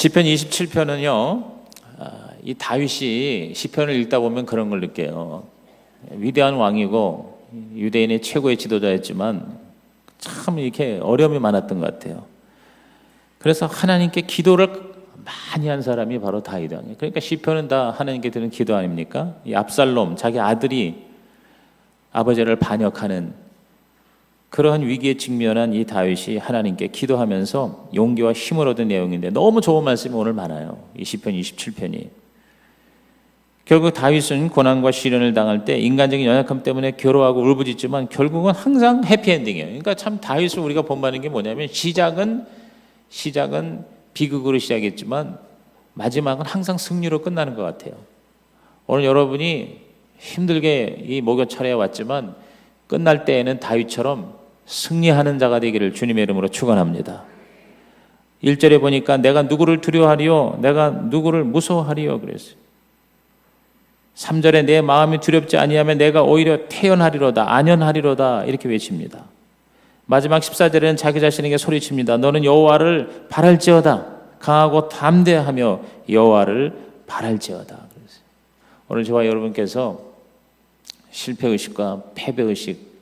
시편 27편은요, 이 다윗이 시편을 읽다 보면 그런 걸 느껴요. 위대한 왕이고 유대인의 최고의 지도자였지만 참 이렇게 어려움이 많았던 것 같아요. 그래서 하나님께 기도를 많이 한 사람이 바로 다윗 왕이에요. 그러니까 시편은 다 하나님께 드리는 기도 아닙니까? 이 압살롬, 자기 아들이 아버지를 반역하는 그러한 위기에 직면한 이 다윗이 하나님께 기도하면서 용기와 힘을 얻은 내용인데 너무 좋은 말씀이 오늘 많아요. 이 시편 27편이. 결국 다윗은 고난과 시련을 당할 때 인간적인 연약함 때문에 괴로워하고 울부짖지만 결국은 항상 해피엔딩이에요. 그러니까 참 다윗을 우리가 본받는 게 뭐냐면 시작은 비극으로 시작했지만 마지막은 항상 승리로 끝나는 것 같아요. 오늘 여러분이 힘들게 이 목요철에 왔지만 끝날 때에는 다윗처럼 승리하는 자가 되기를 주님의 이름으로 축원합니다. 1절에 보니까 내가 누구를 두려워하리요 내가 누구를 무서워하리요 그랬어요. 3절에 내 마음이 두렵지 아니하면 내가 오히려 태연하리로다 안연하리로다 이렇게 외칩니다. 마지막 14절에는 자기 자신에게 소리칩니다. 너는 여호와를 바랄지어다 강하고 담대하며 여호와를 바랄지어다 그랬어요. 오늘 저와 여러분께서 실패의식과 패배의식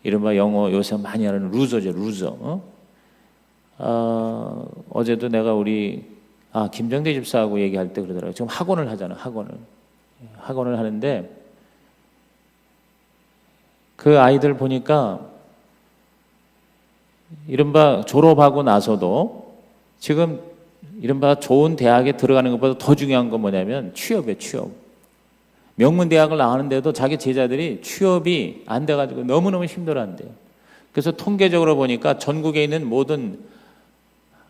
이른바 영어 요새 많이 하는 루저죠, 루저. 어제도 내가 우리 김정대 집사하고 얘기할 때 그러더라고요. 지금 학원을 하잖아, 학원을 하는데 그 아이들 보니까 이른바 졸업하고 나서도 지금 이른바 좋은 대학에 들어가는 것보다 더 중요한 건 뭐냐면 취업이에요, 취업. 명문대학을 나가는데도 자기 제자들이 취업이 안 돼가지고 너무너무 힘들어한대요. 그래서 통계적으로 보니까 전국에 있는 모든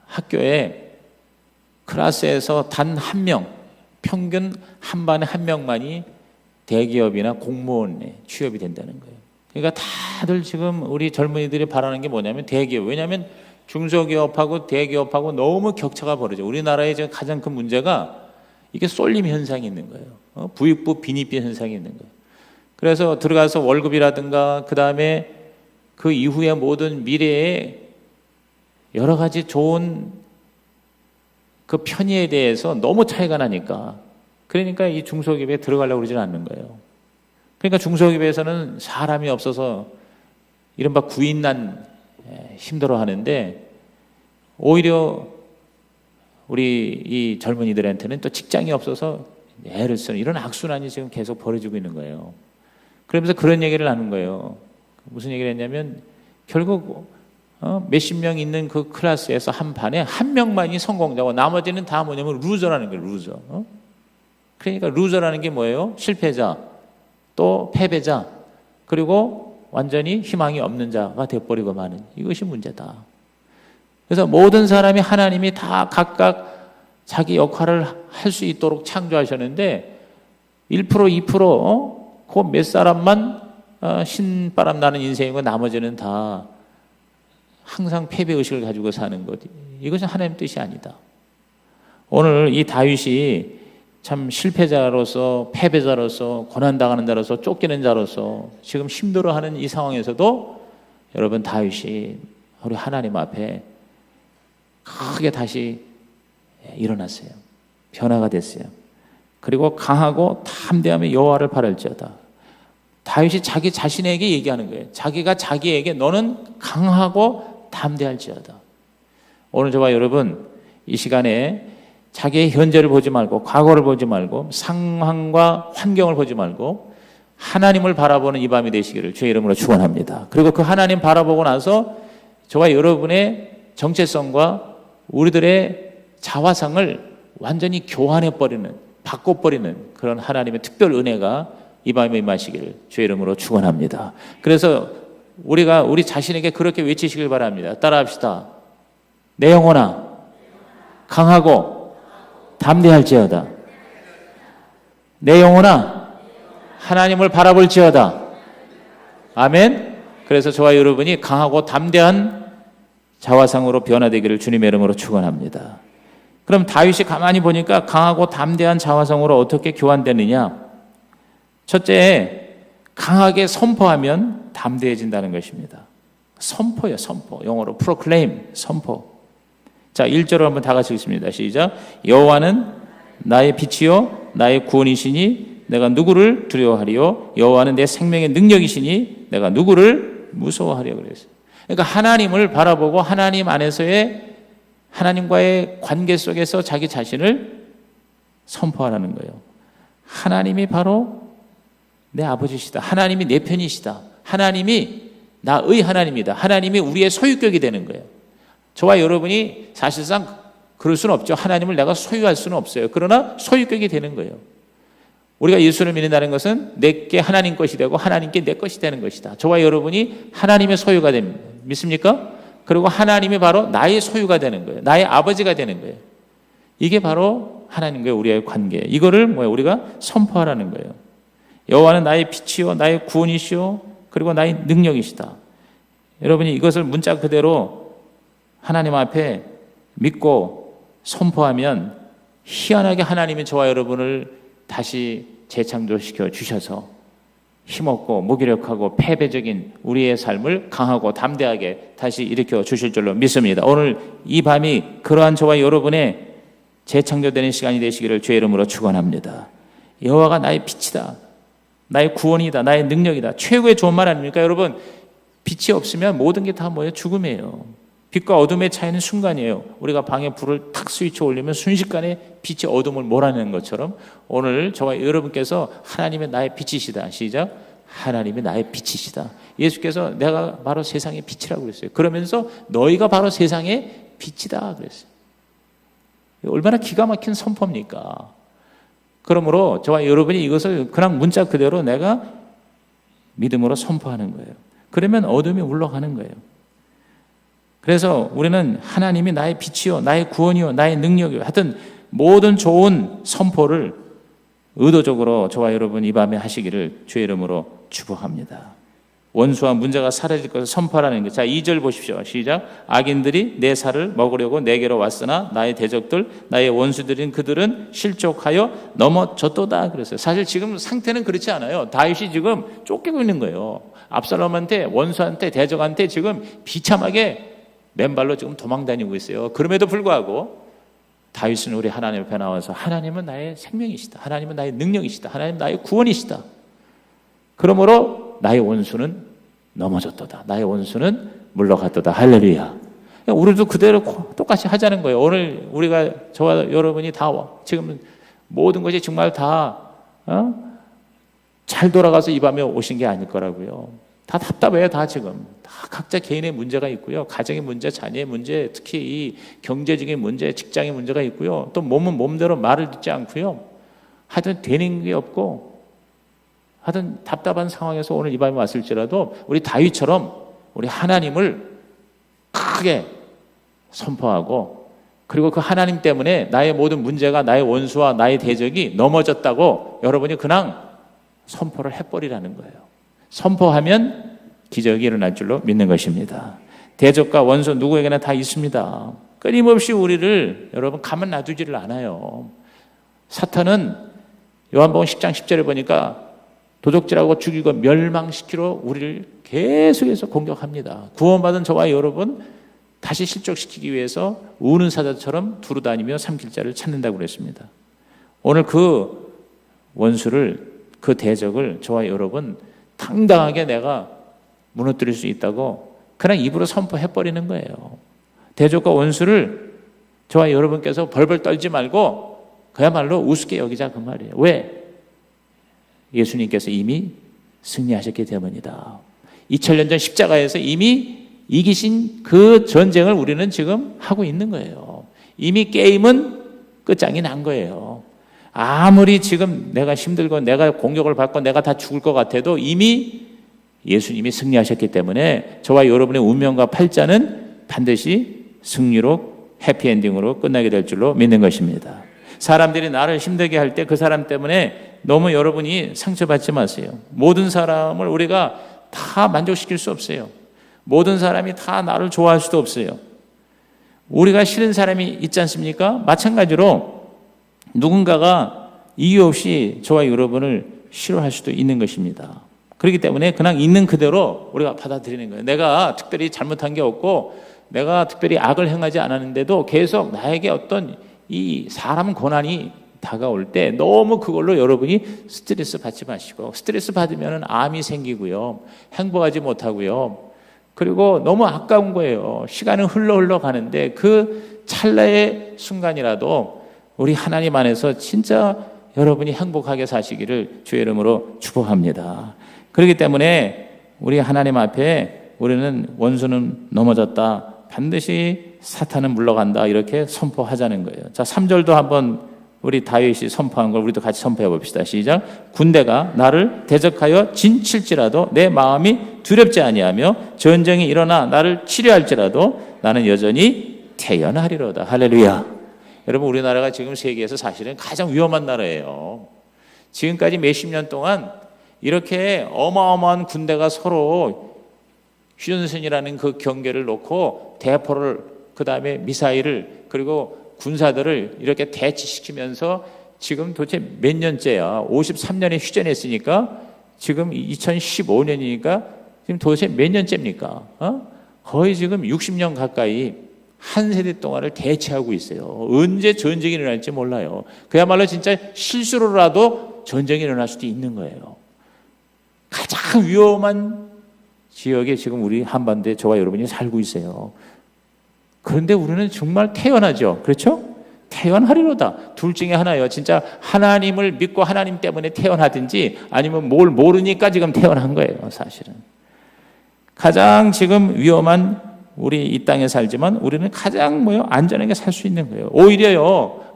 학교에 클래스에서 단 한 명, 평균 한 반에 한 명만이 대기업이나 공무원에 취업이 된다는 거예요. 그러니까 다들 지금 우리 젊은이들이 바라는 게 뭐냐면 대기업. 왜냐하면 중소기업하고 대기업하고 너무 격차가 벌어져. 우리나라의 지금 가장 큰 문제가 이게 쏠림 현상이 있는 거예요. 부익부 빈익빈 현상이 있는 거예요. 그래서 들어가서 월급이라든가 그 다음에 그 이후에 모든 미래에 여러 가지 좋은 그 편의에 대해서 너무 차이가 나니까 그러니까 이 중소기업에 들어가려고 그러지는 않는 거예요. 그러니까 중소기업에서는 사람이 없어서 이른바 구인난 힘들어 하는데 오히려 우리 이 젊은이들한테는 또 직장이 없어서 애를 쓰는 이런 악순환이 지금 계속 벌어지고 있는 거예요. 그러면서 그런 얘기를 하는 거예요. 무슨 얘기를 했냐면 결국 몇십 명 있는 그 클래스에서 한 반에 한 명만이 성공자고 나머지는 다 뭐냐면 루저라는 거예요. 루저. 그러니까 루저라는 게 뭐예요? 실패자, 또 패배자, 그리고 완전히 희망이 없는 자가 되어버리고 마는 이것이 문제다. 그래서 모든 사람이 하나님이 다 각각 자기 역할을 할 수 있도록 창조하셨는데 1%, 2% 그 몇 사람만 신바람 나는 인생이고 나머지는 다 항상 패배의식을 가지고 사는 것. 이것은 하나님 뜻이 아니다. 오늘 이 다윗이 참 실패자로서 패배자로서 고난당하는 자로서 쫓기는 자로서 지금 힘들어하는 이 상황에서도 여러분 다윗이 우리 하나님 앞에 크게 다시 일어났어요. 변화가 됐어요. 그리고 강하고 담대하며 여호와를 바랄지어다. 다윗이 자기 자신에게 얘기하는 거예요. 자기가 자기에게 너는 강하고 담대할지어다. 오늘 저와 여러분 이 시간에 자기의 현재를 보지 말고 과거를 보지 말고 상황과 환경을 보지 말고 하나님을 바라보는 이 밤이 되시기를 주의 이름으로 축원합니다. 그리고 그 하나님 바라보고 나서 저와 여러분의 정체성과 우리들의 자화상을 완전히 교환해버리는, 바꿔버리는 그런 하나님의 특별 은혜가 이 밤에 임하시기를 주의 이름으로 축원합니다. 그래서 우리가 우리 자신에게 그렇게 외치시길 바랍니다. 따라합시다. 내 영혼아 강하고 담대할지어다. 내 영혼아 하나님을 바라볼지어다. 아멘. 그래서 저와 여러분이 강하고 담대한 자화상으로 변화되기를 주님의 이름으로 축원합니다. 그럼 다윗이 가만히 보니까 강하고 담대한 자화상으로 어떻게 교환되느냐? 첫째, 강하게 선포하면 담대해진다는 것입니다. 선포예요, 선포. 영어로 proclaim, 선포. 자, 1절로 한번 다 같이 읽습니다. 시작. 여호와는 나의 빛이요 나의 구원이시니 내가 누구를 두려워하리요? 여호와는 내 생명의 능력이시니 내가 누구를 무서워하리요? 그랬어요. 그러니까 하나님을 바라보고 하나님 안에서의 하나님과의 관계 속에서 자기 자신을 선포하라는 거예요. 하나님이 바로 내 아버지시다. 하나님이 내 편이시다. 하나님이 나의 하나님이다. 하나님이 우리의 소유격이 되는 거예요. 저와 여러분이 사실상 그럴 수는 없죠. 하나님을 내가 소유할 수는 없어요. 그러나 소유격이 되는 거예요. 우리가 예수를 믿는다는 것은 내게 하나님 것이 되고 하나님께 내 것이 되는 것이다. 저와 여러분이 하나님의 소유가 됩니다. 믿습니까? 그리고 하나님이 바로 나의 소유가 되는 거예요. 나의 아버지가 되는 거예요. 이게 바로 하나님과의 우리의 관계. 이거를 우리가 선포하라는 거예요. 여호와는 나의 빛이요 나의 구원이시요 그리고 나의 능력이시다. 여러분이 이것을 문자 그대로 하나님 앞에 믿고 선포하면 희한하게 하나님이 저와 여러분을 다시 재창조시켜 주셔서 힘없고 무기력하고 패배적인 우리의 삶을 강하고 담대하게 다시 일으켜 주실 줄로 믿습니다. 오늘 이 밤이 그러한 저와 여러분의 재창조되는 시간이 되시기를 주의 이름으로 축원합니다. 여호와가 나의 빛이다. 나의 구원이다. 나의 능력이다. 최고의 좋은 말 아닙니까? 여러분, 빛이 없으면 모든 게 다 뭐예요? 죽음이에요. 빛과 어둠의 차이는 순간이에요. 우리가 방에 불을 탁 스위치 올리면 순식간에 빛이 어둠을 몰아내는 것처럼 오늘 저와 여러분께서 하나님의 나의 빛이시다. 시작. 하나님이 나의 빛이시다. 예수께서 내가 바로 세상의 빛이라고 그랬어요. 그러면서 너희가 바로 세상의 빛이다 그랬어요. 얼마나 기가 막힌 선포입니까? 그러므로 저와 여러분이 이것을 그냥 문자 그대로 내가 믿음으로 선포하는 거예요. 그러면 어둠이 물러가는 거예요. 그래서 우리는 하나님이 나의 빛이요 나의 구원이요 나의 능력이요 하여튼 모든 좋은 선포를 의도적으로 저와 여러분 이 밤에 하시기를 주의 이름으로 축복합니다. 원수와 문제가 사라질 것을 선포하라는 것. 자, 2절 보십시오. 시작. 악인들이 내 살을 먹으려고 내게로 왔으나 나의 대적들 나의 원수들인 그들은 실족하여 넘어졌도다 그랬어요. 사실 지금 상태는 그렇지 않아요. 다윗이 지금 쫓기고 있는 거예요. 압살롬한테 원수한테 대적한테 지금 비참하게 맨발로 지금 도망다니고 있어요. 그럼에도 불구하고 다윗은 우리 하나님 앞에 나와서 하나님은 나의 생명이시다. 하나님은 나의 능력이시다. 하나님은 나의 구원이시다. 그러므로 나의 원수는 넘어졌도다. 나의 원수는 물러갔도다. 할렐루야. 우리도 그대로 똑같이 하자는 거예요. 오늘 우리가 저와 여러분이 다 지금 모든 것이 정말 다 잘 돌아가서 이 밤에 오신 게 아닐 거라고요. 다 답답해요. 다 지금 다 각자 개인의 문제가 있고요. 가정의 문제, 자녀의 문제, 특히 이 경제적인 문제, 직장의 문제가 있고요. 또 몸은 몸대로 말을 듣지 않고요. 하여튼 되는 게 없고 하여튼 답답한 상황에서 오늘 이 밤에 왔을지라도 우리 다윗처럼 우리 하나님을 크게 선포하고 그리고 그 하나님 때문에 나의 모든 문제가 나의 원수와 나의 대적이 넘어졌다고 여러분이 그냥 선포를 해버리라는 거예요. 선포하면 기적이 일어날 줄로 믿는 것입니다. 대적과 원수 누구에게나 다 있습니다. 끊임없이 우리를 여러분 가만 놔두지를 않아요. 사탄은 요한복음 10장 10절에 보니까 도적질하고 죽이고 멸망시키러 우리를 계속해서 공격합니다. 구원받은 저와 여러분 다시 실족시키기 위해서 우는 사자처럼 두루다니며 삼킬 자를 찾는다고 그랬습니다. 오늘 그 원수를 그 대적을 저와 여러분 당당하게 내가 무너뜨릴 수 있다고 그냥 입으로 선포해버리는 거예요. 대적과 원수를 저와 여러분께서 벌벌 떨지 말고 그야말로 우습게 여기자 그 말이에요. 왜? 예수님께서 이미 승리하셨기 때문이다. 2000년 전 십자가에서 이미 이기신 그 전쟁을 우리는 지금 하고 있는 거예요. 이미 게임은 끝장이 난 거예요. 아무리 지금 내가 힘들고 내가 공격을 받고 내가 다 죽을 것 같아도 이미 예수님이 승리하셨기 때문에 저와 여러분의 운명과 팔자는 반드시 승리로 해피엔딩으로 끝나게 될 줄로 믿는 것입니다. 사람들이 나를 힘들게 할 때 그 사람 때문에 너무 여러분이 상처받지 마세요. 모든 사람을 우리가 다 만족시킬 수 없어요. 모든 사람이 다 나를 좋아할 수도 없어요. 우리가 싫은 사람이 있지 않습니까? 마찬가지로 누군가가 이유 없이 저와 여러분을 싫어할 수도 있는 것입니다. 그렇기 때문에 그냥 있는 그대로 우리가 받아들이는 거예요. 내가 특별히 잘못한 게 없고 내가 특별히 악을 행하지 않았는데도 계속 나에게 어떤 이 사람 고난이 다가올 때 너무 그걸로 여러분이 스트레스 받지 마시고, 스트레스 받으면 암이 생기고요, 행복하지 못하고요, 그리고 너무 아까운 거예요. 시간은 흘러 가는데 그 찰나의 순간이라도 우리 하나님 안에서 진짜 여러분이 행복하게 사시기를 주의 이름으로 축복합니다. 그렇기 때문에 우리 하나님 앞에 우리는 원수는 넘어졌다, 반드시 사탄은 물러간다, 이렇게 선포하자는 거예요. 자, 3절도 한번 우리 다윗이 선포한 걸 우리도 같이 선포해 봅시다. 시작. 군대가 나를 대적하여 진칠지라도 내 마음이 두렵지 아니하며 전쟁이 일어나 나를 치료할지라도 나는 여전히 태연하리로다. 할렐루야. 여러분, 우리나라가 지금 세계에서 사실은 가장 위험한 나라예요. 지금까지 몇십 년 동안 이렇게 어마어마한 군대가 서로 휴전선이라는 그 경계를 놓고 대포를, 그 다음에 미사일을, 그리고 군사들을 이렇게 대치시키면서 지금 도대체 몇 년째야? 53년에 휴전했으니까 지금 2015년이니까 지금 도대체 몇 년째입니까? 거의 지금 60년 가까이 한 세대 동안을 대치하고 있어요. 언제 전쟁이 일어날지 몰라요. 그야말로 진짜 실수로라도 전쟁이 일어날 수도 있는 거예요. 가장 위험한 지역에 지금 우리 한반도에 저와 여러분이 살고 있어요. 그런데 우리는 정말 태연하죠. 그렇죠? 태연하리로다. 둘 중에 하나예요. 진짜 하나님을 믿고 하나님 때문에 태연하든지, 아니면 뭘 모르니까 지금 태연한 거예요. 사실은 가장 지금 위험한, 우리 이 땅에 살지만 우리는 가장 안전하게 살 수 있는 거예요.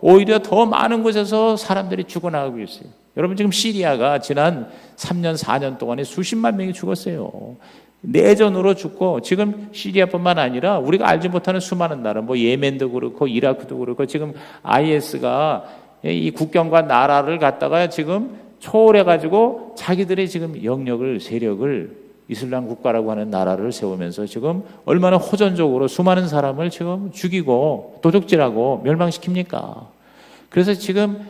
오히려 더 많은 곳에서 사람들이 죽어나가고 있어요. 여러분, 지금 시리아가 지난 3년 4년 동안에 수십만 명이 죽었어요. 내전으로 죽고, 지금 시리아뿐만 아니라 우리가 알지 못하는 수많은 나라, 예멘도 그렇고 이라크도 그렇고, 지금 IS가 이 국경과 나라를 갖다가 지금 초월해가지고 자기들의 지금 영역을, 세력을, 이슬람 국가라고 하는 나라를 세우면서 지금 얼마나 호전적으로 수많은 사람을 지금 죽이고 도적질하고 멸망시킵니까? 그래서 지금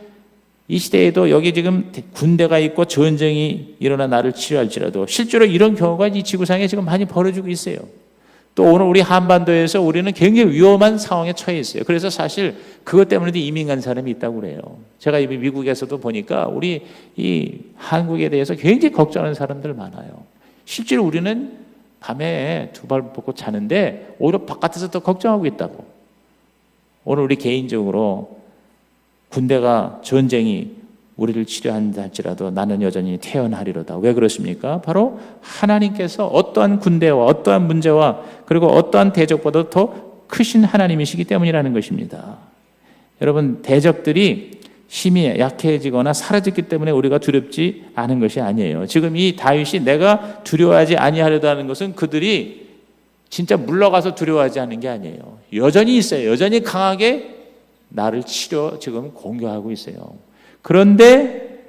이 시대에도 여기 지금 군대가 있고 전쟁이 일어나 나를 치료할지라도 실제로 이런 경우가 이 지구상에 지금 많이 벌어지고 있어요. 또 오늘 우리 한반도에서 우리는 굉장히 위험한 상황에 처해 있어요. 그래서 사실 그것 때문에도 이민 간 사람이 있다고 그래요. 제가 미국에서도 보니까 우리 이 한국에 대해서 굉장히 걱정하는 사람들 많아요. 실제로 우리는 밤에 두 발 벗고 자는데 오히려 바깥에서 더 걱정하고 있다고. 오늘 우리 개인적으로 군대가, 전쟁이 우리를 치료한다 할지라도 나는 여전히 태연하리로다. 왜 그렇습니까? 바로 하나님께서 어떠한 군대와 어떠한 문제와 그리고 어떠한 대적보다 더 크신 하나님이시기 때문이라는 것입니다. 여러분, 대적들이 힘이 약해지거나 사라졌기 때문에 우리가 두렵지 않은 것이 아니에요. 지금 이 다윗이 내가 두려워하지 아니하려다는 것은 그들이 진짜 물러가서 두려워하지 않는 게 아니에요. 여전히 있어요. 여전히 강하게 나를 지금 공격하고 있어요. 그런데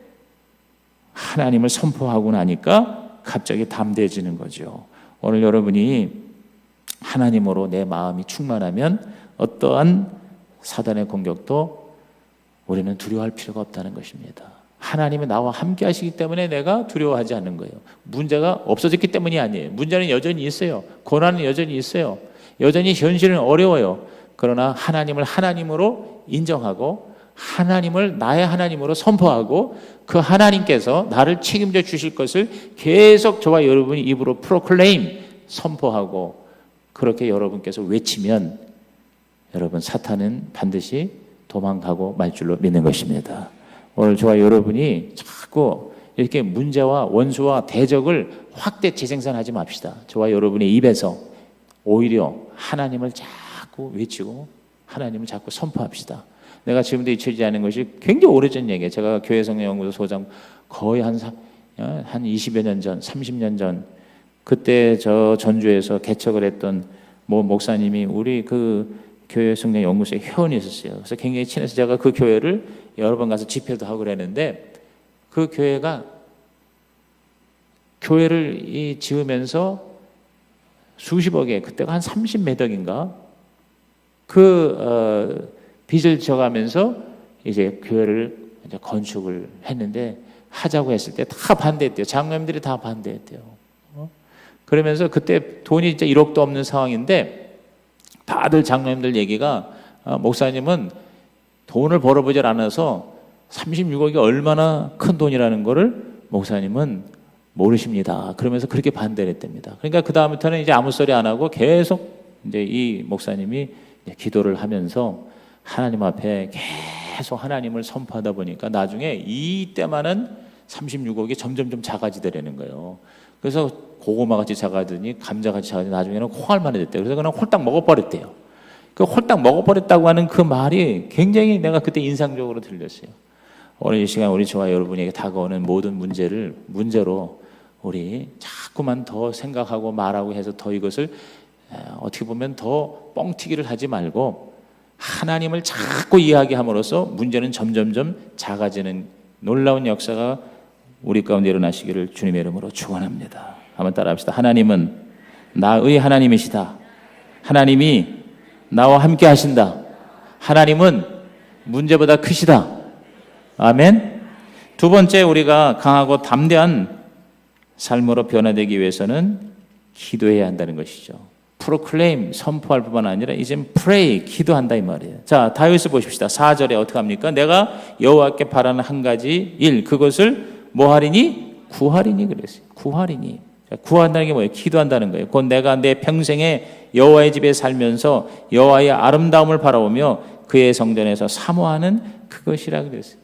하나님을 선포하고 나니까 갑자기 담대해지는 거죠. 오늘 여러분이 하나님으로 내 마음이 충만하면 어떠한 사단의 공격도 우리는 두려워할 필요가 없다는 것입니다. 하나님이 나와 함께 하시기 때문에 내가 두려워하지 않는 거예요. 문제가 없어졌기 때문이 아니에요. 문제는 여전히 있어요. 고난은 여전히 있어요. 여전히 현실은 어려워요. 그러나 하나님을 하나님으로 인정하고 하나님을 나의 하나님으로 선포하고 그 하나님께서 나를 책임져 주실 것을 계속 저와 여러분이 입으로 프로클레임, 선포하고 그렇게 여러분께서 외치면 여러분, 사탄은 반드시 도망가고 말 줄로 믿는 것입니다. 오늘 저와 여러분이 자꾸 이렇게 문제와 원수와 대적을 확대 재생산하지 맙시다. 저와 여러분의 입에서 오히려 하나님을 자꾸 외치고 하나님을 자꾸 선포합시다. 내가 지금도 잊혀지지 않은 것이 굉장히 오래전 얘기예요. 제가 교회성령연구소 소장 거의 한 20여 년 전, 30년 전, 그때 저 전주에서 개척을 했던 목사님이 우리 그 교회 성령연구소에 회원이 있었어요. 그래서 굉장히 친해서 제가 그 교회를 여러 번 가서 집회도 하고 그랬는데, 그 교회가 교회를 지으면서 수십억에, 그때가 한 30몇 억인가 빚을 져가면서 이제 교회를 이제 건축을 했는데, 하자고 했을 때 다 반대했대요. 장로님들이 다 반대했대요. 그러면서 그때 돈이 진짜 1억도 없는 상황인데 다들 장로님들 얘기가 목사님은 돈을 벌어보질 않아서 36억이 얼마나 큰 돈이라는 거를 목사님은 모르십니다. 그러면서 그렇게 반대를 했답니다. 그러니까 그 다음부터는 이제 아무 소리 안 하고 계속 이제 이 목사님이 이제 기도를 하면서 하나님 앞에 계속 하나님을 선포하다 보니까 나중에 이때만은 36억이 점점 작아지더라는 거예요. 그래서 고구마같이 작아지더니 감자같이 작아지더니 나중에는 콩알만이 됐대요. 그래서 그냥 홀딱 먹어버렸대요. 그 홀딱 먹어버렸다고 하는 그 말이 굉장히 내가 그때 인상적으로 들렸어요. 오늘 이 시간 우리 저와 여러분에게 다가오는 모든 문제로 우리 자꾸만 더 생각하고 말하고 해서 더 이것을 어떻게 보면 더 뻥튀기를 하지 말고 하나님을 자꾸 이야기함으로써 문제는 점점점 작아지는 놀라운 역사가 우리 가운데 일어나시기를 주님의 이름으로 축원합니다. 한번 따라합시다. 하나님은 나의 하나님이시다. 하나님이 나와 함께 하신다. 하나님은 문제보다 크시다. 아멘. 두 번째, 우리가 강하고 담대한 삶으로 변화되기 위해서는 기도해야 한다는 것이죠. proclaim, 선포할 뿐만 아니라 이젠 pray, 기도한다 이 말이에요. 자, 다윗을 보십시다. 4절에 어떻게 합니까? 내가 여호와께 바라는 한 가지 일, 그것을 뭐 하리니? 구하리니 그랬어요. 구하리니. 구한다는 게 뭐예요? 기도한다는 거예요. 곧 내가 내 평생에 여호와의 집에 살면서 여호와의 아름다움을 바라보며 그의 성전에서 사모하는 그것이라 그랬어요.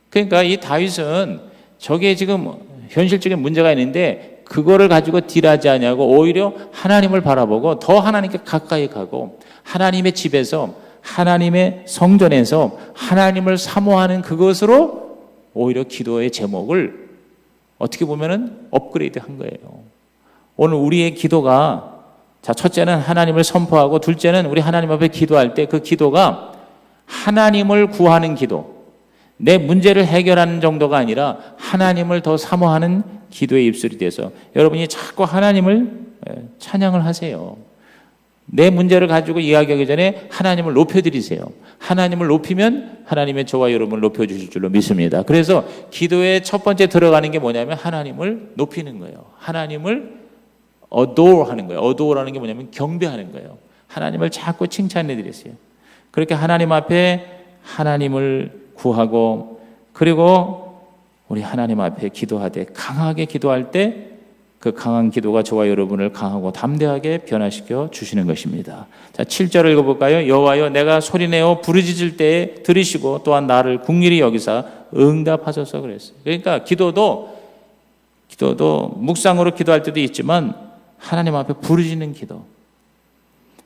그러니까 이 다윗은 저게 지금 현실적인 문제가 있는데 그거를 가지고 딜하지 않냐고 오히려 하나님을 바라보고 더 하나님께 가까이 가고 하나님의 집에서 하나님의 성전에서 하나님을 사모하는 그것으로 오히려 기도의 제목을 어떻게 보면은 업그레이드 한 거예요. 오늘 우리의 기도가 자, 첫째는 하나님을 선포하고 둘째는 우리 하나님 앞에 기도할 때 그 기도가 하나님을 구하는 기도, 내 문제를 해결하는 정도가 아니라 하나님을 더 사모하는 기도의 입술이 돼서 여러분이 자꾸 하나님을 찬양을 하세요. 내 문제를 가지고 이야기하기 전에 하나님을 높여드리세요. 하나님을 높이면 하나님의 저와 여러분을 높여주실 줄로 믿습니다. 그래서 기도의 첫 번째 들어가는 게 뭐냐면 하나님을 높이는 거예요. 하나님을 adore 하는 거예요. adore라는 게 뭐냐면 경배하는 거예요. 하나님을 자꾸 칭찬해 드리세요. 그렇게 하나님 앞에 하나님을 구하고 그리고 우리 하나님 앞에 기도하되 강하게 기도할 때 그 강한 기도가 저와 여러분을 강하고 담대하게 변화시켜 주시는 것입니다. 자, 7절을 읽어볼까요? 여호와여 내가 소리내어 부르짖을 때에 들으시고 또한 나를 긍휼히 여기사 응답하소서 그랬어요. 그러니까 기도도 묵상으로 기도할 때도 있지만 하나님 앞에 부르짖는 기도.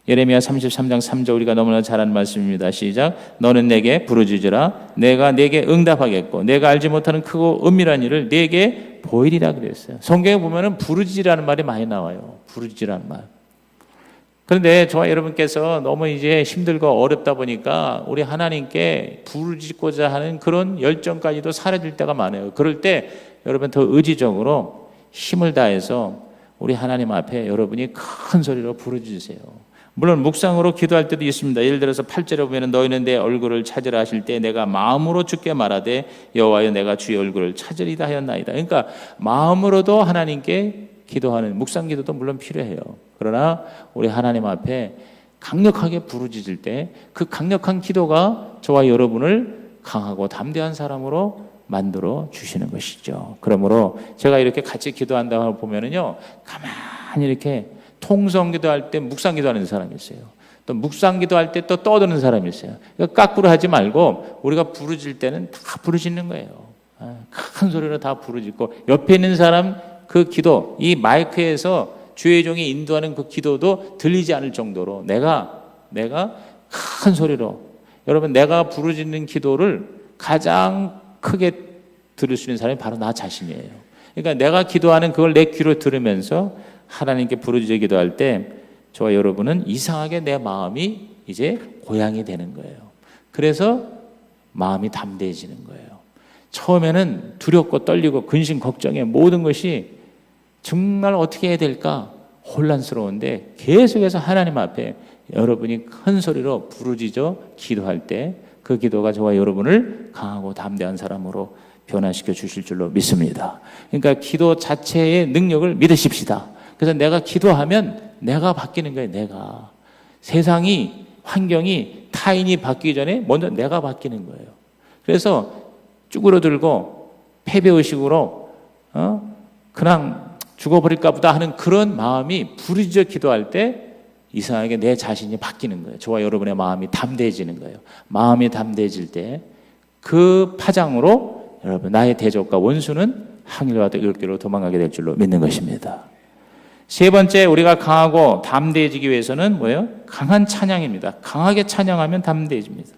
예레미야 33장 3절 우리가 너무나 잘 아는 말씀입니다. 시작. 너는 내게 부르짖으라. 내가 내게 응답하겠고 내가 알지 못하는 크고 은밀한 일을 내게 보이리라 그랬어요. 성경에 보면은 부르짖으라는 말이 많이 나와요. 부르짖으라는 말. 그런데 저와 여러분께서 너무 이제 힘들고 어렵다 보니까 우리 하나님께 부르짖고자 하는 그런 열정까지도 사라질 때가 많아요. 그럴 때 여러분 더 의지적으로 힘을 다해서 우리 하나님 앞에 여러분이 큰 소리로 부르짖으세요. 물론 묵상으로 기도할 때도 있습니다. 예를 들어서 8절에 보면 너희는 내 얼굴을 찾으라 하실 때 내가 마음으로 주께 말하되 여호와여 내가 주의 얼굴을 찾으리다 하였나이다. 그러니까 마음으로도 하나님께 기도하는 묵상 기도도 물론 필요해요. 그러나 우리 하나님 앞에 강력하게 부르짖을 때 그 강력한 기도가 저와 여러분을 강하고 담대한 사람으로 만들어 주시는 것이죠. 그러므로 제가 이렇게 같이 기도한다고 보면은요, 가만히 이렇게 통성 기도할 때 묵상 기도하는 사람이 있어요. 또 묵상 기도할 때 또 떠드는 사람이 있어요. 그러니까 까꾸로 하지 말고 우리가 부르짖을 때는 다 부르짖는 거예요. 큰 소리로 다 부르짖고 옆에 있는 사람 그 기도, 이 마이크에서 주의 종이 인도하는 그 기도도 들리지 않을 정도로 내가 큰 소리로 여러분 내가 부르짖는 기도를 가장 크게 들을 수 있는 사람이 바로 나 자신이에요. 그러니까 내가 기도하는 그걸 내 귀로 들으면서 하나님께 부르짖어 기도할 때 저와 여러분은 이상하게 내 마음이 이제 고향이 되는 거예요. 그래서 마음이 담대해지는 거예요. 처음에는 두렵고 떨리고 근심 걱정에 모든 것이 정말 어떻게 해야 될까 혼란스러운데 계속해서 하나님 앞에 여러분이 큰 소리로 부르짖어 기도할 때 그 기도가 저와 여러분을 강하고 담대한 사람으로 변화시켜 주실 줄로 믿습니다. 그러니까 기도 자체의 능력을 믿으십시다. 그래서 내가 기도하면 내가 바뀌는 거예요. 내가 세상이, 환경이, 타인이 바뀌기 전에 먼저 내가 바뀌는 거예요. 그래서 쭈그러들고 패배의식으로 그냥 죽어버릴까 보다 하는 그런 마음이 부르짖어 기도할 때 이상하게 내 자신이 바뀌는 거예요. 저와 여러분의 마음이 담대해지는 거예요. 마음이 담대해질 때 그 파장으로 여러분 나의 대적과 원수는 항일과 이렇게로 도망가게 될 줄로 믿는 것입니다. 세 번째, 우리가 강하고 담대해지기 위해서는 뭐예요? 강한 찬양입니다. 강하게 찬양하면 담대해집니다.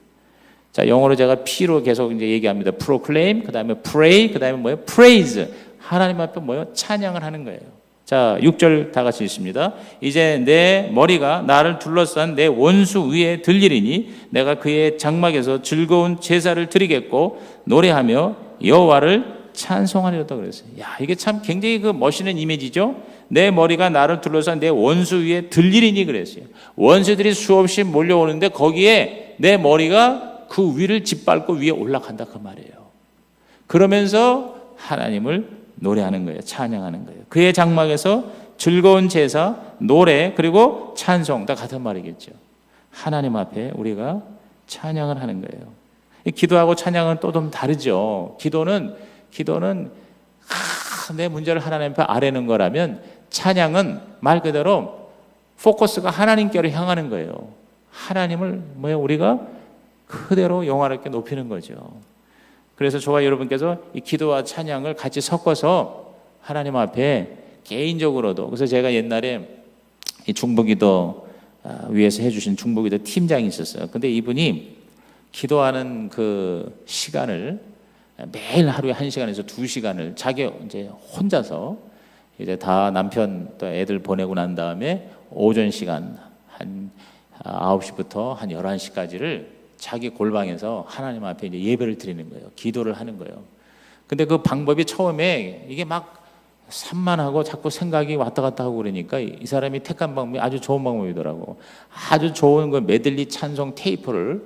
자, 영어로 제가 P로 계속 이제 얘기합니다. proclaim, 그 다음에 pray, 그 다음에 뭐예요? praise. 하나님 앞에 뭐예요? 찬양을 하는 거예요. 자, 6절 다 같이 읽습니다. 이제 내 머리가 나를 둘러싼 내 원수 위에 들리리니 내가 그의 장막에서 즐거운 제사를 드리겠고 노래하며 여호와를 찬송하리로다 그랬어요. 야, 이게 참 굉장히 그 멋있는 이미지죠. 내 머리가 나를 둘러싼 내 원수 위에 들리리니 그랬어요. 원수들이 수없이 몰려오는데 거기에 내 머리가 그 위를 짓밟고 위에 올라간다 그 말이에요. 그러면서 하나님을 노래하는 거예요. 찬양하는 거예요. 그의 장막에서 즐거운 제사, 노래, 그리고 찬송 다 같은 말이겠죠. 하나님 앞에 우리가 찬양을 하는 거예요. 기도하고 찬양은 또 좀 다르죠. 기도는 내 문제를 하나님 앞에 아뢰는 거라면 찬양은 말 그대로 포커스가 하나님께로 향하는 거예요. 하나님을 우리가 그대로 영화롭게 높이는 거죠. 그래서 저와 여러분께서 이 기도와 찬양을 같이 섞어서 하나님 앞에 개인적으로도, 그래서 제가 옛날에 이 중보기도 위에서 해주신 중보기도 팀장이 있었어요. 근데 이분이 기도하는 그 시간을 매일 하루에 1시간에서 2시간을 자기 이제 혼자서 이제 다 남편 또 애들 보내고 난 다음에 오전 시간 한 9시부터 한 11시까지를 자기 골방에서 하나님 앞에 이제 예배를 드리는 거예요. 기도를 하는 거예요. 근데 그 방법이 처음에 이게 막 산만하고 자꾸 생각이 왔다 갔다 하고 그러니까 이 사람이 택한 방법이 아주 좋은 방법이더라고. 아주 좋은 그 메들리 찬송 테이프를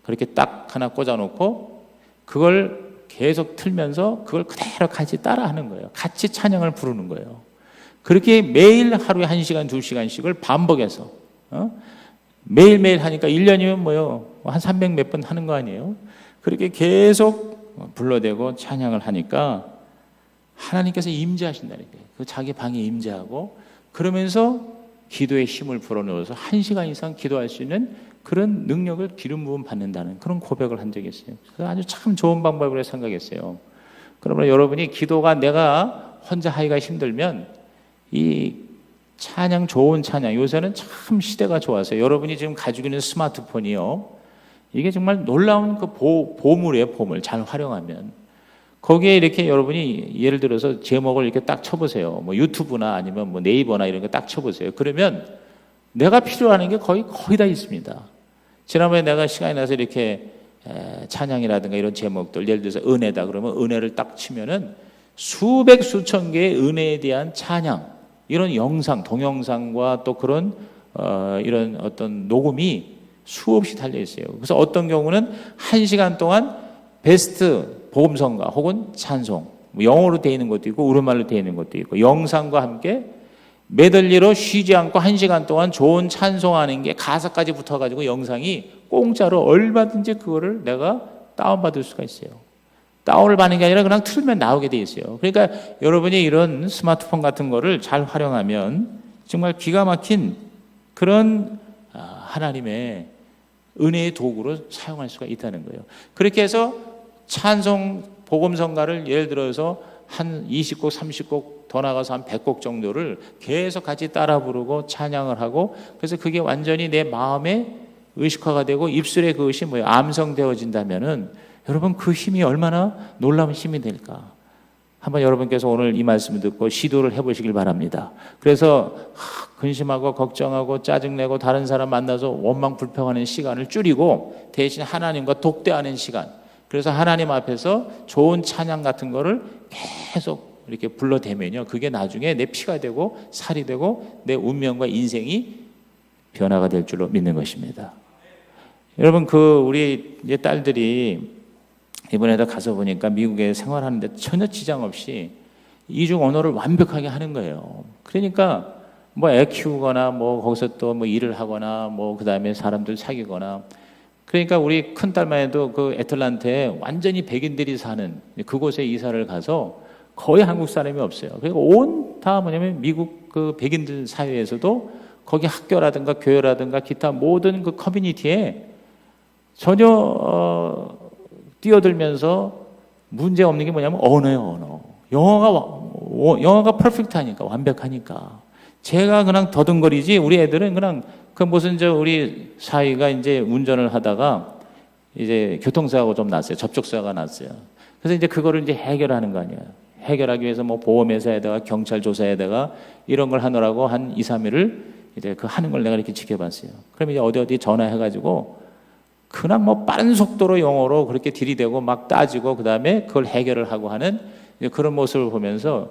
그렇게 딱 하나 꽂아놓고 그걸 계속 틀면서 그걸 그대로 같이 따라하는 거예요. 같이 찬양을 부르는 거예요. 그렇게 매일 하루에 1시간, 2시간씩을 반복해서 매일매일 하니까 1년이면 한 300 몇 번 하는 거 아니에요? 그렇게 계속 불러대고 찬양을 하니까 하나님께서 임재하신다는 거예요. 그 자기 방에 임재하고 그러면서 기도의 힘을 불어넣어서 1시간 이상 기도할 수 있는 그런 능력을 기름 부음 받는다는 그런 고백을 한 적이 있어요. 그래서 아주 참 좋은 방법으로 생각했어요. 그러면 여러분이 기도가 내가 혼자 하기가 힘들면 이 찬양, 좋은 찬양, 요새는 참 시대가 좋아서 여러분이 지금 가지고 있는 스마트폰이요, 이게 정말 놀라운 그 보물이에요. 보물 잘 활용하면 거기에 이렇게 여러분이 예를 들어서 제목을 이렇게 딱 쳐보세요. 유튜브나 아니면 네이버나 이런 거 딱 쳐보세요. 그러면 내가 필요한 게 거의 다 있습니다. 지난번에 내가 시간이 나서 이렇게 찬양이라든가 이런 제목들, 예를 들어서 은혜다 그러면 은혜를 딱 치면은 수백 수천 개의 은혜에 대한 찬양, 이런 영상, 동영상과 또 그런 이런 어떤 녹음이 수없이 달려 있어요. 그래서 어떤 경우는 1시간 동안 베스트 복음성가 혹은 찬송, 영어로 되어 있는 것도 있고 우리말로 되어 있는 것도 있고 영상과 함께 메들리로 쉬지 않고 1시간 동안 좋은 찬송하는 게 가사까지 붙어가지고 영상이 공짜로 얼마든지 그거를 내가 다운받을 수가 있어요. 다운을 받는 게 아니라 그냥 틀면 나오게 돼 있어요. 그러니까 여러분이 이런 스마트폰 같은 거를 잘 활용하면 정말 기가 막힌 그런 하나님의 은혜의 도구로 사용할 수가 있다는 거예요. 그렇게 해서 찬송 복음성가를 예를 들어서 한 20곡, 30곡 더 나가서 한 100곡 정도를 계속 같이 따라 부르고 찬양을 하고, 그래서 그게 완전히 내 마음에 의식화가 되고 입술에 그것이 암성되어진다면은 여러분 그 힘이 얼마나 놀라운 힘이 될까? 한번 여러분께서 오늘 이 말씀을 듣고 시도를 해보시길 바랍니다. 그래서 근심하고 걱정하고 짜증내고 다른 사람 만나서 원망 불평하는 시간을 줄이고 대신 하나님과 독대하는 시간, 그래서 하나님 앞에서 좋은 찬양 같은 거를 계속 이렇게 불러대면요, 그게 나중에 내 피가 되고 살이 되고 내 운명과 인생이 변화가 될 줄로 믿는 것입니다. 여러분 우리 이제 딸들이 이번에도 가서 보니까 미국에 생활하는데 전혀 지장 없이 이중 언어를 완벽하게 하는 거예요. 그러니까 뭐 애 키우거나 뭐 거기서 또 뭐 일을 하거나 뭐 그다음에 사람들 사귀거나. 그러니까 우리 큰딸만 해도 그 애틀란타에 완전히 백인들이 사는 그곳에 이사를 가서 거의 한국 사람이 없어요. 그리고 온 다 뭐냐면 미국 그 백인들 사회에서도 거기 학교라든가 교회라든가 기타 모든 그 커뮤니티에 전혀 뛰어들면서 문제 없는 게 뭐냐면 언어예요, 언어. 영어가 퍼펙트하니까, 완벽하니까. 제가 그냥 더듬거리지, 우리 애들은 그냥 그 무슨 우리 사위가 이제 운전을 하다가 이제 교통사고 좀 났어요. 접촉사고가 났어요. 그래서 이제 그거를 이제 해결하는 거 아니에요. 해결하기 위해서 뭐 보험회사에다가 경찰 조사에다가 이런 걸 하느라고 한 2, 3일을 이제 그 하는 걸 내가 이렇게 지켜봤어요. 그럼 이제 어디 전화해가지고 그냥 뭐 빠른 속도로 영어로 그렇게 들이대고 막 따지고 그 다음에 그걸 해결을 하고 하는 그런 모습을 보면서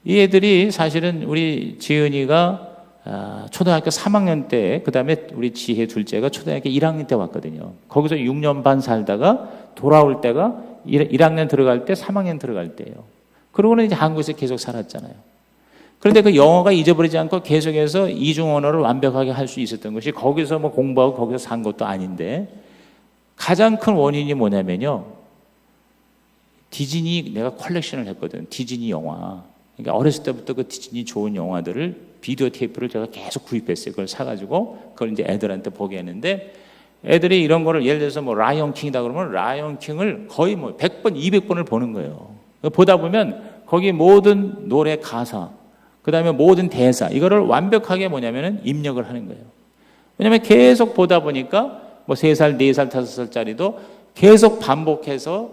이 애들이 사실은 우리 지은이가 초등학교 3학년 때, 그 다음에 우리 지혜 둘째가 초등학교 1학년 때 왔거든요. 거기서 6년 반 살다가 돌아올 때가 1학년 들어갈 때 3학년 들어갈 때예요. 그러고는 이제 한국에서 계속 살았잖아요. 그런데 그 영어가 잊어버리지 않고 계속해서 이중 언어를 완벽하게 할 수 있었던 것이 거기서 뭐 공부하고 거기서 산 것도 아닌데 가장 큰 원인이 뭐냐면요. 디즈니 내가 컬렉션을 했거든. 디즈니 영화. 그러니까 어렸을 때부터 그 디즈니 좋은 영화들을 비디오 테이프를 제가 계속 구입했어요. 그걸 사가지고 그걸 이제 애들한테 보게 했는데 애들이 이런 거를 예를 들어서 뭐 라이언 킹이다 그러면 라이언 킹을 거의 뭐 100번, 200번을 보는 거예요. 보다 보면 거기 모든 노래 가사, 그 다음에 모든 대사, 이거를 완벽하게 뭐냐면은 입력을 하는 거예요. 왜냐면 계속 보다 보니까 뭐 3살, 4살, 5살짜리도 계속 반복해서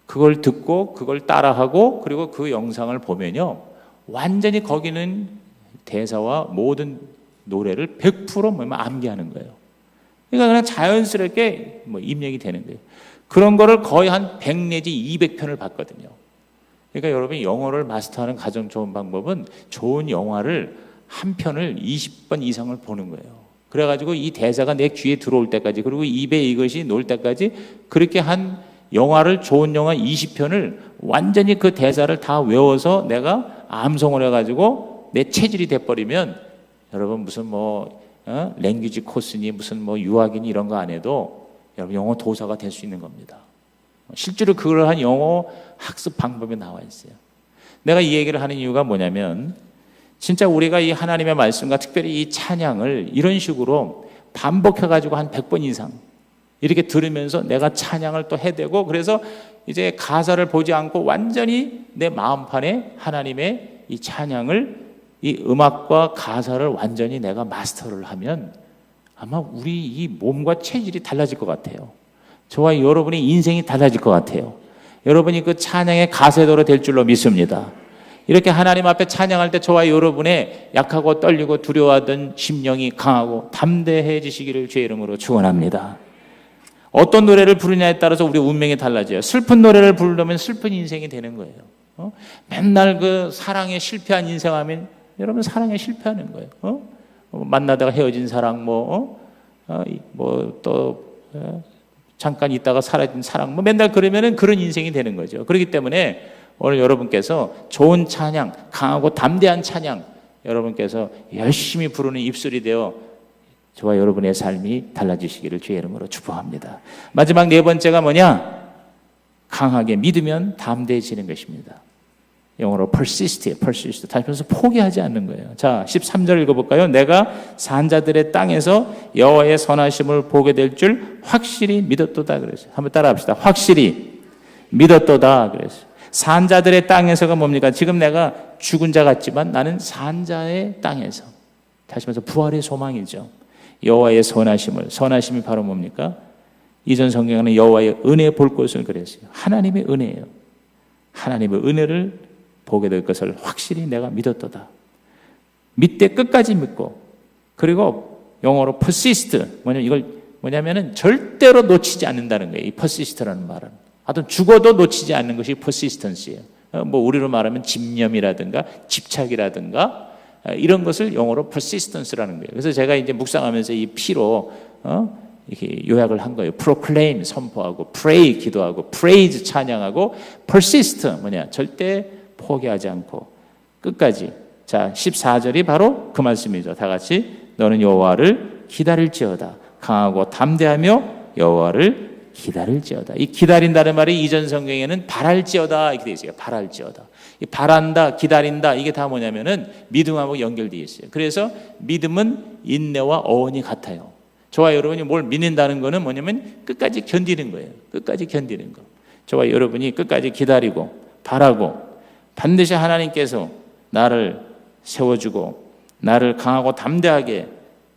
그걸 듣고 그걸 따라하고 그리고 그 영상을 보면요. 완전히 거기는 대사와 모든 노래를 100% 뭐냐면 암기하는 거예요. 그러니까 그냥 자연스럽게 뭐 입력이 되는 거예요. 그런 거를 거의 한 100 내지 200편을 봤거든요. 그러니까 여러분이 영어를 마스터하는 가장 좋은 방법은 좋은 영화를 한 편을 20번 이상을 보는 거예요. 그래가지고 이 대사가 내 귀에 들어올 때까지 그리고 입에 이것이 놓을 때까지 그렇게 한 영화를 좋은 영화 20편을 완전히 그 대사를 다 외워서 내가 암송을 해가지고 내 체질이 돼버리면 여러분 무슨 뭐 랭귀지 코스니 무슨 뭐 유학이니 이런 거 안 해도 여러분 영어 도사가 될 수 있는 겁니다. 실제로 그러한 영어 학습 방법이 나와 있어요. 내가 이 얘기를 하는 이유가 뭐냐면 진짜 우리가 이 하나님의 말씀과 특별히 이 찬양을 이런 식으로 반복해가지고 한 100번 이상 이렇게 들으면서 내가 찬양을 또 해대고 그래서 이제 가사를 보지 않고 완전히 내 마음판에 하나님의 이 찬양을 이 음악과 가사를 완전히 내가 마스터를 하면 아마 우리 이 몸과 체질이 달라질 것 같아요. 저와 여러분의 인생이 달라질 것 같아요. 여러분이 그 찬양의 가세도로 될 줄로 믿습니다. 이렇게 하나님 앞에 찬양할 때 저와 여러분의 약하고 떨리고 두려워하던 심령이 강하고 담대해지시기를 주의 이름으로 축원합니다. 어떤 노래를 부르냐에 따라서 우리 운명이 달라져요. 슬픈 노래를 부르려면 슬픈 인생이 되는 거예요. 맨날 그 사랑에 실패한 인생하면 여러분 사랑에 실패하는 거예요. 만나다가 헤어진 사랑 잠깐 있다가 사라진 사랑 맨날 그러면은 그런 인생이 되는 거죠. 그렇기 때문에 오늘 여러분께서 좋은 찬양, 강하고 담대한 찬양 여러분께서 열심히 부르는 입술이 되어 저와 여러분의 삶이 달라지시기를 주의 이름으로 축복합니다. 마지막 네 번째가 뭐냐? 강하게 믿으면 담대해지는 것입니다. 영어로 persist. 다시 말해서 포기하지 않는 거예요. 자, 13절 읽어볼까요? 내가 산자들의 땅에서 여호와의 선하심을 보게 될 줄 확실히 믿었도다 그랬어요. 한번 따라합시다. 확실히 믿었도다 그랬어요. 산자들의 땅에서가 뭡니까? 지금 내가 죽은 자 같지만 나는 산자의 땅에서. 다시 말해서 부활의 소망이죠. 여호와의 선하심이 바로 뭡니까? 이전 성경에는 여호와의 은혜 볼 것을 그랬어요. 하나님의 은혜예요. 하나님의 은혜를 보게 될 것을 확실히 내가 믿었도다. 믿되 끝까지 믿고 그리고 영어로 persist 뭐냐면은 절대로 놓치지 않는다는 거예요. 이 persist라는 말은 하여튼 죽어도 놓치지 않는 것이 persistence예요. 뭐 우리로 말하면 집념이라든가 집착이라든가 이런 것을 영어로 persistence라는 거예요. 그래서 제가 이제 묵상하면서 이 P로 이렇게 요약을 한 거예요. proclaim 선포하고, pray 기도하고, praise 찬양하고, persist 절대 포기하지 않고 끝까지 자, 14절이 바로 그 말씀이죠. 다 같이 너는 여호와를 기다릴지어다. 강하고 담대하며 여호와를 기다릴지어다. 이 기다린다는 말이 이전 성경에는 바랄지어다 이렇게 되어 있어요. 바랄지어다. 이 바란다, 기다린다 이게 다 뭐냐면은 믿음하고 연결되어 있어요. 그래서 믿음은 인내와 어원이 같아요. 저와 여러분이 뭘 믿는다는 거는 뭐냐면 끝까지 견디는 거예요. 끝까지 견디는 거. 저와 여러분이 끝까지 기다리고 바라고 반드시 하나님께서 나를 세워주고 나를 강하고 담대하게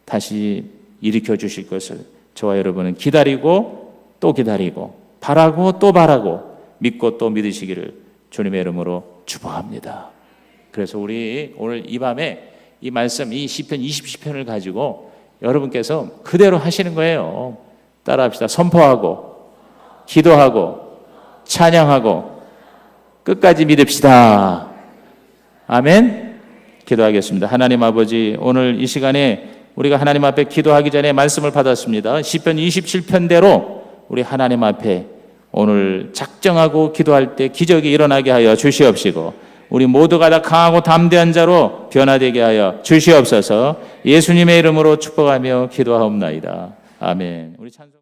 다시 일으켜 주실 것을 저와 여러분은 기다리고 또 기다리고 바라고 또 바라고 믿고 또 믿으시기를 주님의 이름으로 축복합니다. 그래서 우리 오늘 이 밤에 이 말씀 이 시편 20시편을 가지고 여러분께서 그대로 하시는 거예요. 따라합시다. 선포하고 기도하고 찬양하고 끝까지 믿읍시다. 아멘. 기도하겠습니다. 하나님 아버지, 오늘 이 시간에 우리가 하나님 앞에 기도하기 전에 말씀을 받았습니다. 시편 27편대로 우리 하나님 앞에 오늘 작정하고 기도할 때 기적이 일어나게 하여 주시옵시고 우리 모두가 다 강하고 담대한 자로 변화되게 하여 주시옵소서. 예수님의 이름으로 축복하며 기도하옵나이다. 아멘. 우리 찬송